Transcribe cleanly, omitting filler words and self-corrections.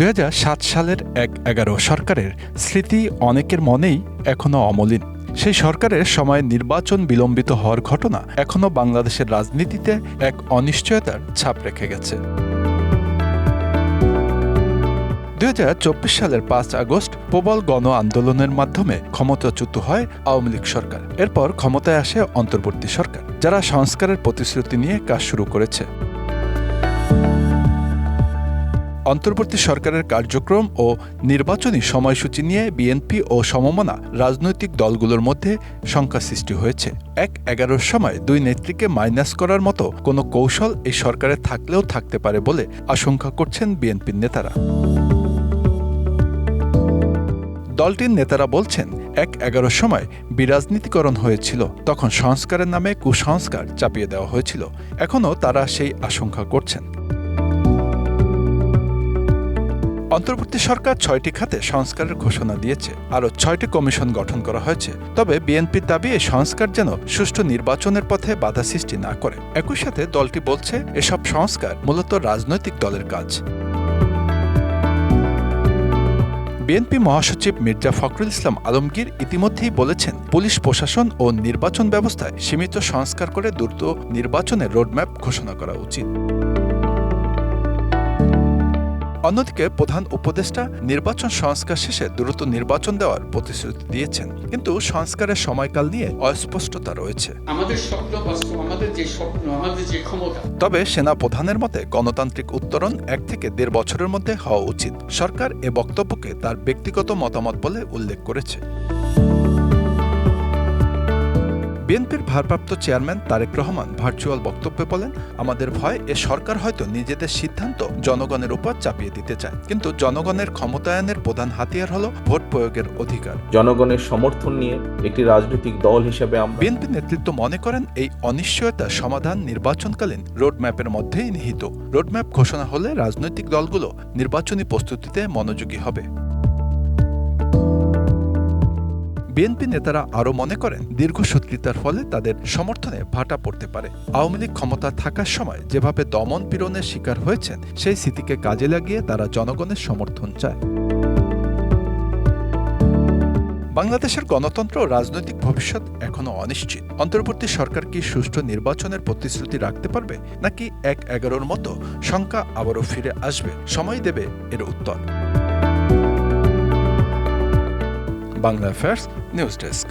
2007 সালের ১/১১ সরকারের স্মৃতি অনেকের মনেই এখনো অমলিন। সেই সরকারের সময় নির্বাচন বিলম্বিত হওয়ার ঘটনা এখনো বাংলাদেশের রাজনীতিতে এক অনিশ্চয়তার ছাপ রেখে গেছে। 2024 সালের ৫ আগস্ট প্রবল গণ আন্দোলনের মাধ্যমে ক্ষমতাচ্যুত হয় আওয়ামী লীগ সরকার। এরপর ক্ষমতায় আসে অন্তর্বর্তী সরকার, যারা সংস্কারের প্রতিশ্রুতি নিয়ে কাজ শুরু করেছে। অন্তর্বর্তী সরকারের কার্যক্রম ও নির্বাচনী সময়সূচি নিয়ে বিএনপি ও সমমনা রাজনৈতিক দলগুলোর মধ্যে শঙ্কা সৃষ্টি হয়েছে। ১/১১ সময় দুই নেত্রীকে মাইনাস করার মতো কোনো কৌশল এই সরকারে থাকলেও থাকতে পারে বলে আশঙ্কা করছেন বিএনপির নেতারা। দলটির নেতারা বলছেন, ১/১১ সময় বিরাজনীতিকরণ হয়েছিল, তখন সংস্কারের নামে কুসংস্কার চাপিয়ে দেওয়া হয়েছিল। এখনও তারা সেই আশঙ্কা করছেন। অন্তর্বর্তী সরকার ৬টি খাতে সংস্কারের ঘোষণা দিয়েছে, আরও ৬টি কমিশন গঠন করা হয়েছে। তবে বিএনপির দাবি এই সংস্কার যেন সুষ্ঠু নির্বাচনের পথে বাধা সৃষ্টি না করে। একই সাথে দলটি বলছে, এসব সংস্কার মূলত রাজনৈতিক দলের কাজ। বিএনপি মহাসচিব মির্জা ফখরুল ইসলাম আলমগীর ইতিমধ্যেই বলেছেন, পুলিশ প্রশাসন ও নির্বাচন ব্যবস্থায় সীমিত সংস্কার করে দ্রুত নির্বাচনের রোডম্যাপ ঘোষণা করা উচিত। অন্যদিকে প্রধান উপদেষ্টা নির্বাচন সংস্কার শেষে দ্রুত নির্বাচন দেওয়ার প্রতিশ্রুতি দিয়েছেন, কিন্তু সংস্কারের সময়কাল নিয়ে অস্পষ্টতা রয়েছে। তবে সেনা প্রধানের মতে গণতান্ত্রিক উত্তরণ ১ থেকে ১.৫ বছরের মধ্যে হওয়া উচিত। সরকার এ বক্তব্যকে তার ব্যক্তিগত মতামত বলে উল্লেখ করেছে। বিএনপির ভারপ্রাপ্ত চেয়ারম্যান তারেক রহমান ভার্চুয়াল বক্তব্যে বলেন, আমাদের ভয় এ সরকার হয়তো নিজেদের সিদ্ধান্ত জনগণের উপর চাপিয়ে দিতে চায়, কিন্তু জনগণের ক্ষমতায়নের প্রধান হাতিয়ার হল ভোট প্রয়োগের অধিকার। জনগণের সমর্থন নিয়ে একটি রাজনৈতিক দল হিসেবে বিএনপি নেতৃত্ব মনে করেন, এই অনিশ্চয়তার সমাধান নির্বাচনকালীন রোডম্যাপের মধ্যেই নিহিত। রোডম্যাপ ঘোষণা হলে রাজনৈতিক দলগুলো নির্বাচনী প্রস্তুতিতে মনোযোগী হবে। বিএনপি নেতারা আরও মনে করেন, দীর্ঘসূত্রিতার ফলে তাদের সমর্থনে ভাটা পড়তে পারে। আওয়ামী লীগ ক্ষমতা থাকার সময় যেভাবে দমন পীড়নের শিকার হয়েছেন, সেই স্মৃতিকে কাজে লাগিয়ে তারা জনগণের সমর্থন চায়। বাংলাদেশের গণতন্ত্র ও রাজনৈতিক ভবিষ্যৎ এখনও অনিশ্চিত। অন্তর্বর্তী সরকার কি সুষ্ঠু নির্বাচনের প্রতিশ্রুতি রাখতে পারবে, নাকি ১/১১ মতো শঙ্কা আবারও ফিরে আসবে? সময় দেবে এর উত্তর। Bangla affairs news desk.